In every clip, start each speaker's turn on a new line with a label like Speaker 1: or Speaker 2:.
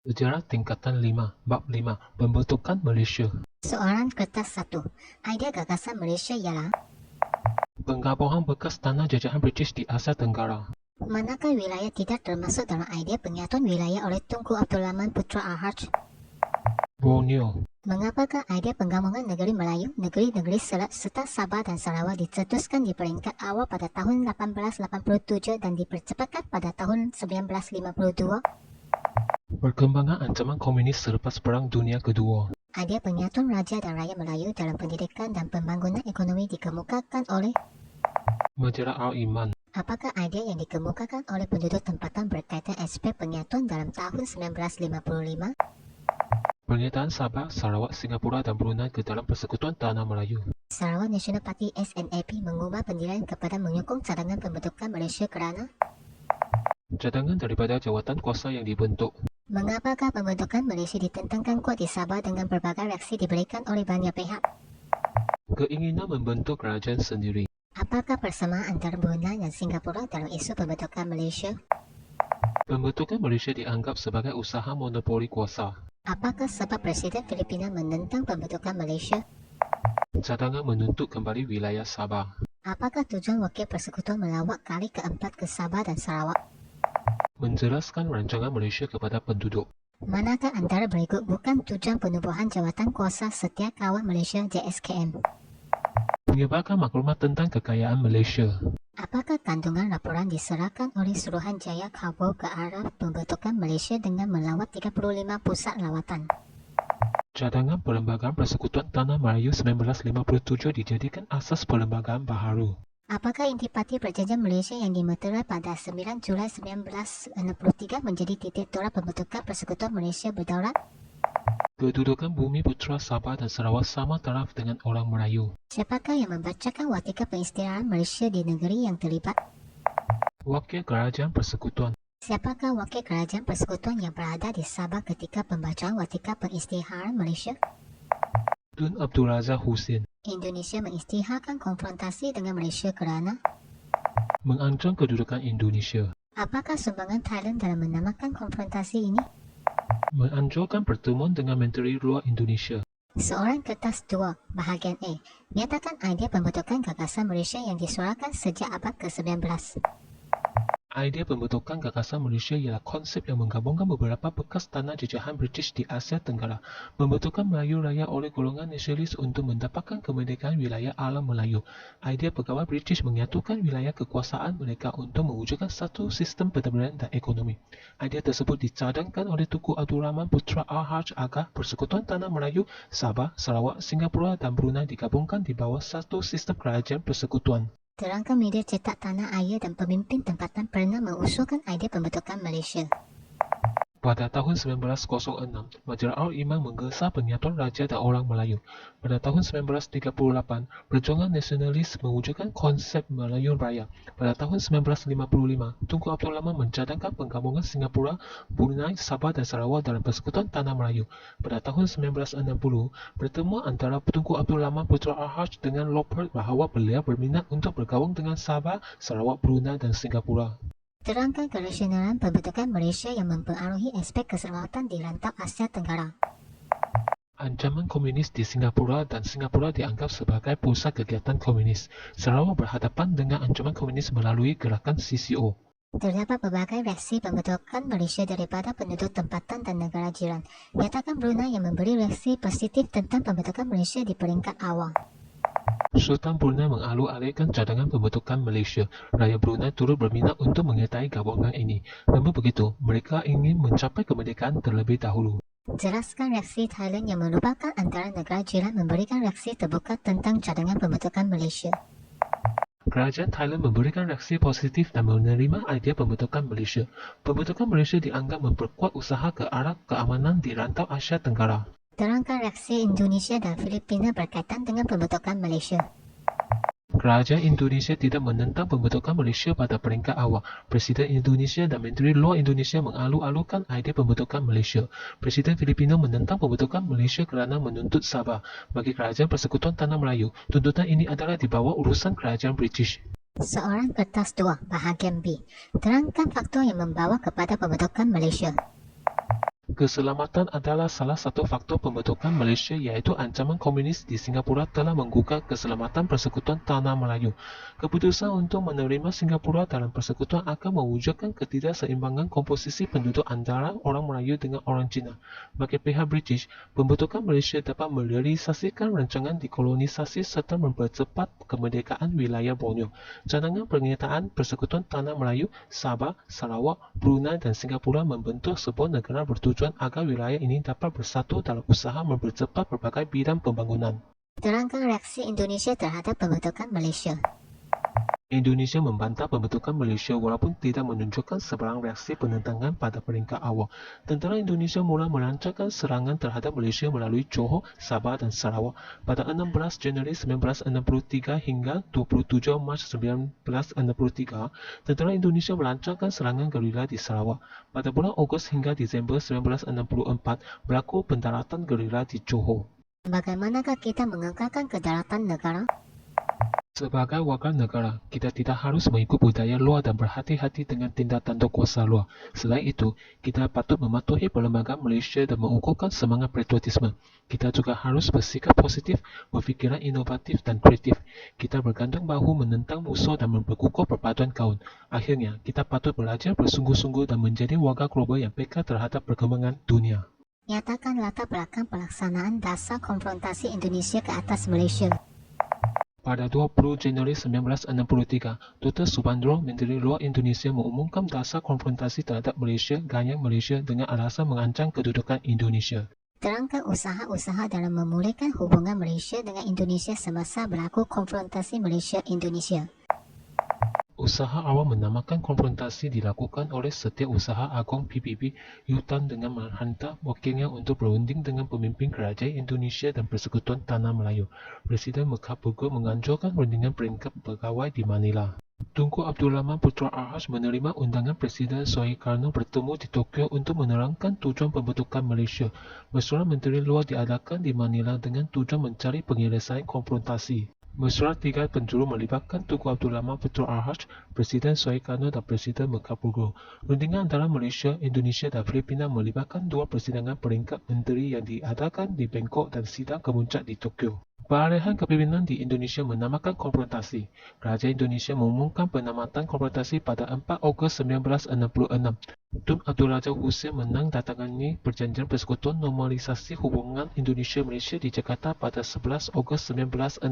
Speaker 1: Sejarah tingkatan 5, Bab 5, Pembentukan Malaysia.
Speaker 2: Soalan kertas 1. Idea gagasan Malaysia ialah
Speaker 1: Penggabungan bekas tanah jajahan British di Asia Tenggara.
Speaker 2: manakah wilayah tidak termasuk dalam idea penyatuan wilayah oleh Tunku Abdul Rahman Putra Al-Haj?
Speaker 1: Borneo.
Speaker 2: Mengapakah idea penggabungan negeri Melayu, negeri-negeri Selat serta Sabah dan Sarawak dicetuskan di peringkat awal pada tahun 1887 dan dipercepatkan pada tahun 1952?
Speaker 1: Perkembangan ancaman komunis selepas Perang Dunia Kedua.
Speaker 2: Idea penyatuan raja dan rakyat Melayu dalam pendidikan dan pembangunan ekonomi dikemukakan oleh
Speaker 1: Majalah Al-Iman.
Speaker 2: apakah idea yang dikemukakan oleh penduduk tempatan berkaitan aspek penyatuan dalam tahun 1955?
Speaker 1: Pernyataan Sabah, Sarawak, Singapura dan Brunei ke dalam Persekutuan Tanah Melayu.
Speaker 2: Sarawak National Party SNAP mengubah pendirian kepada menyokong cadangan pembentukan Malaysia kerana
Speaker 1: Cadangan daripada jawatan kuasa yang dibentuk.
Speaker 2: mengapakah pembentukan Malaysia ditentangkan kuat di Sabah dengan berbagai reaksi diberikan oleh banyak pihak?
Speaker 1: Keinginan membentuk kerajaan sendiri.
Speaker 2: Apakah persamaan antara Brunei dan Singapura dalam isu pembentukan Malaysia?
Speaker 1: Pembentukan Malaysia dianggap sebagai usaha monopoli kuasa.
Speaker 2: Apakah sebab Presiden Filipina menentang pembentukan Malaysia?
Speaker 1: Cadangan menuntut kembali wilayah Sabah.
Speaker 2: Apakah tujuan wakil persekutuan melawat kali keempat ke Sabah dan Sarawak?
Speaker 1: Menjelaskan rancangan Malaysia kepada penduduk.
Speaker 2: Manakah antara berikut bukan tujuan penubuhan jawatan kuasa Setia Kawan Malaysia JSKM?
Speaker 1: Menyebarkan maklumat tentang kekayaan Malaysia.
Speaker 2: Apakah kandungan laporan diserahkan oleh Suruhanjaya Kabul ke arah pembentukan Malaysia dengan melawat 35 pusat lawatan?
Speaker 1: Cadangan Perlembagaan Persekutuan Tanah Melayu 1957 dijadikan asas perlembagaan baharu.
Speaker 2: Apakah intipati perjanjian Malaysia yang dimeterai pada 9 Julai 1963 menjadi titik tolak pembentukan Persekutuan Malaysia Berdaulat?
Speaker 1: Kedudukan bumi putra Sabah dan Sarawak sama taraf dengan orang Melayu.
Speaker 2: Siapakah yang membacakan watika pengisytiharan Malaysia di negeri yang terlibat?
Speaker 1: Wakil Kerajaan Persekutuan.
Speaker 2: Siapakah wakil kerajaan persekutuan yang berada di Sabah ketika pembacaan watika pengisytiharan Malaysia?
Speaker 1: Tun Abdul Razak Husin.
Speaker 2: Indonesia mengisytiharkan konfrontasi dengan Malaysia kerana
Speaker 1: Mengancam kedudukan Indonesia.
Speaker 2: apakah sumbangan Thailand dalam menamakan konfrontasi ini?
Speaker 1: Menganjurkan pertemuan dengan Menteri Luar Indonesia.
Speaker 2: Soalan kertas 2, bahagian A. Nyatakan idea pembentukan gagasan Malaysia yang disuarakan sejak abad ke-19.
Speaker 1: Idea pembentukan gagasan Malaysia ialah konsep yang menggabungkan beberapa bekas tanah jajahan British di Asia Tenggara. Pembentukan Melayu Raya oleh golongan nasionalis untuk mendapatkan kemerdekaan wilayah alam Melayu. Idea pegawai British menyatukan wilayah kekuasaan mereka untuk mewujudkan satu sistem pertempuran dan ekonomi. Idea tersebut dicadangkan oleh Tunku Abdul Rahman Putra Al-Haj agar Persekutuan Tanah Melayu, Sabah, Sarawak, Singapura dan Brunei digabungkan di bawah satu sistem kerajaan persekutuan.
Speaker 2: Terangkan media cetak tanah air dan pemimpin tempatan pernah mengusulkan idea pembentukan Malaysia.
Speaker 1: Pada tahun 1906, Majalah Al-Iman menggesa penyatuan raja dan orang Melayu. Pada tahun 1938, perjuangan nasionalis mewujudkan konsep Melayu Raya. Pada tahun 1955, Tunku Abdul Rahman mencadangkan penggabungan Singapura, Brunei, Sabah dan Sarawak dalam Persekutuan Tanah Melayu. Pada tahun 1960, pertemuan antara Tunku Abdul Rahman Putra Al-Haj dengan Lord Perth bahawa beliau berminat untuk bergabung dengan Sabah, Sarawak, Brunei dan Singapura.
Speaker 2: Terangkan kerasionalan pembentukan Malaysia yang mempengaruhi aspek keselamatan di rantau Asia Tenggara.
Speaker 1: Ancaman komunis di Singapura dan Singapura dianggap sebagai pusat kegiatan komunis. Sarawak berhadapan dengan ancaman komunis melalui gerakan CCO.
Speaker 2: Terdapat berbagai reaksi pembentukan Malaysia daripada penduduk tempatan dan negara jiran. Nyatakan Brunei yang memberi reaksi positif tentang pembentukan Malaysia di peringkat awal.
Speaker 1: Sultan Brunei mengalu-alihkan cadangan pembentukan Malaysia. Rakyat Brunei turut berminat untuk menyertai gabungan ini. Namun begitu, mereka ingin mencapai kemerdekaan terlebih dahulu.
Speaker 2: Jelaskan reaksi Thailand yang merupakan antara negara jiran memberikan reaksi terbuka tentang cadangan pembentukan Malaysia.
Speaker 1: Kerajaan Thailand memberikan reaksi positif dan menerima idea pembentukan Malaysia. Pembentukan Malaysia dianggap memperkuat usaha ke arah keamanan di rantau Asia Tenggara.
Speaker 2: Terangkan reaksi Indonesia dan Filipina berkaitan dengan pembentukan Malaysia.
Speaker 1: Kerajaan Indonesia tidak menentang pembentukan Malaysia pada peringkat awal. Presiden Indonesia dan Menteri Luar Indonesia mengalu-alukan idea pembentukan Malaysia. Presiden Filipina menentang pembentukan Malaysia kerana menuntut Sabah. Bagi Kerajaan Persekutuan Tanah Melayu, tuntutan ini adalah di bawah urusan Kerajaan British.
Speaker 2: Soalan kertas 2, bahagian B. Terangkan faktor yang membawa kepada pembentukan Malaysia.
Speaker 1: Keselamatan adalah salah satu faktor pembentukan Malaysia, iaitu ancaman komunis di Singapura telah menggugah keselamatan Persekutuan Tanah Melayu. Keputusan untuk menerima Singapura dalam persekutuan akan mewujudkan ketidakseimbangan komposisi penduduk antara orang Melayu dengan orang Cina. Bagi pihak British, pembentukan Malaysia dapat merealisasikan rancangan dekolonisasi serta mempercepat kemerdekaan wilayah Borneo. Cadangan pernyataan Persekutuan Tanah Melayu, Sabah, Sarawak, Brunei dan Singapura membentuk sebuah negara bertujuan agar wilayah ini dapat bersatu dalam usaha mempercepat berbagai bidang pembangunan.
Speaker 2: Terangkan reaksi Indonesia terhadap pembentukan Malaysia.
Speaker 1: Indonesia membantah pembentukan Malaysia walaupun tidak menunjukkan sebarang reaksi penentangan pada peringkat awal. Tentera Indonesia mula melancarkan serangan terhadap Malaysia melalui Johor, Sabah dan Sarawak pada 16 Januari 1963 hingga 27 Mac 1963. Tentera Indonesia melancarkan serangan gerila di Sarawak. Pada bulan Ogos hingga Disember 1964 berlaku pendaratan gerila di Johor.
Speaker 2: Bagaimanakah kita mengekalkan kedaulatan negara?
Speaker 1: Sebagai warga negara, kita tidak harus mengikut budaya luar dan berhati-hati dengan tindak tanduk kuasa luar. Selain itu, kita patut mematuhi perlembagaan Malaysia dan mengukuhkan semangat patriotisme. Kita juga harus bersikap positif, berfikiran inovatif dan kreatif. Kita bergandung bahu menentang musuh dan memperkukuh perpaduan kaum. Akhirnya, kita patut belajar bersungguh-sungguh dan menjadi warga global yang peka terhadap perkembangan dunia.
Speaker 2: Nyatakan latar belakang pelaksanaan dasar konfrontasi Indonesia ke atas Malaysia.
Speaker 1: Pada 20 Januari 1963, Dr. Subandro, Menteri Luar Indonesia mengumumkan dasar konfrontasi terhadap Malaysia, gaya Malaysia dengan alasan mengancam kedudukan Indonesia.
Speaker 2: Terangkan usaha-usaha dalam memulihkan hubungan Malaysia dengan Indonesia semasa berlaku konfrontasi Malaysia-Indonesia.
Speaker 1: Usaha awal menamakan konfrontasi dilakukan oleh Setiausaha Agong PBB U Tan dengan menghantar wakilnya untuk berunding dengan pemimpin kerajaan Indonesia dan Persekutuan Tanah Melayu. Presiden Mekah Pugu menganjurkan rundingan peringkat pegawai di Manila. Tunku Abdul Rahman Putra Arhaj menerima undangan Presiden Sukarno bertemu di Tokyo untuk menerangkan tujuan pembentukan Malaysia. Mesyuarat Menteri Luar diadakan di Manila dengan tujuan mencari penyelesaian konfrontasi. Mesyuarat tiga penjuru melibatkan Tunku Abdul Rahman Putra Arhaj, Presiden Sukarno dan Presiden Mekah Pugu. Rundingan antara Malaysia, Indonesia dan Filipina melibatkan dua persidangan peringkat menteri yang diadakan di Bangkok dan sidang kemuncak di Tokyo. Peralihan kepimpinan di Indonesia menamakan konfrontasi. Kerajaan Indonesia mengumumkan penamatan konfrontasi pada 4 Ogos 1966. Tun Abdul Razak Hussein menandatangani Perjanjian Persekutuan Normalisasi Hubungan Indonesia-Malaysia di Jakarta pada 11 Ogos 1966.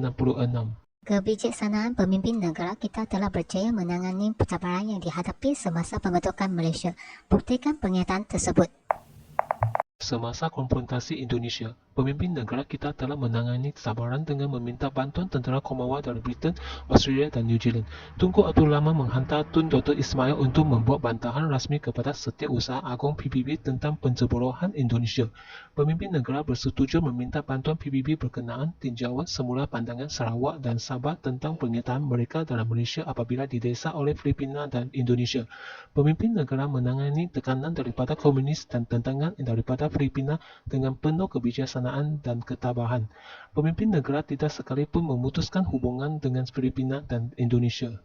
Speaker 2: Kebijaksanaan pemimpin negara kita telah berjaya menangani cabaran yang dihadapi semasa pembentukan Malaysia. Buktikan pernyataan tersebut.
Speaker 1: Semasa konfrontasi Indonesia, pemimpin negara kita telah menangani cabaran dengan meminta bantuan tentera Commonwealth dari Britain, Australia dan New Zealand. Tunku Abdul Rahman menghantar Tun Dr. Ismail untuk membuat bantahan rasmi kepada Setiausaha Agong PBB tentang pencebolohan Indonesia. Pemimpin negara bersetuju meminta bantuan PBB berkenaan tinjauan semula pandangan Sarawak dan Sabah tentang pernyataan mereka dalam Malaysia apabila didesak oleh Filipina dan Indonesia. Pemimpin negara menangani tekanan daripada komunis dan tentangan daripada Filipina dengan penuh kebijaksanaan dan ketabahan. Pemimpin negara tidak sekalipun memutuskan hubungan dengan Filipina dan Indonesia.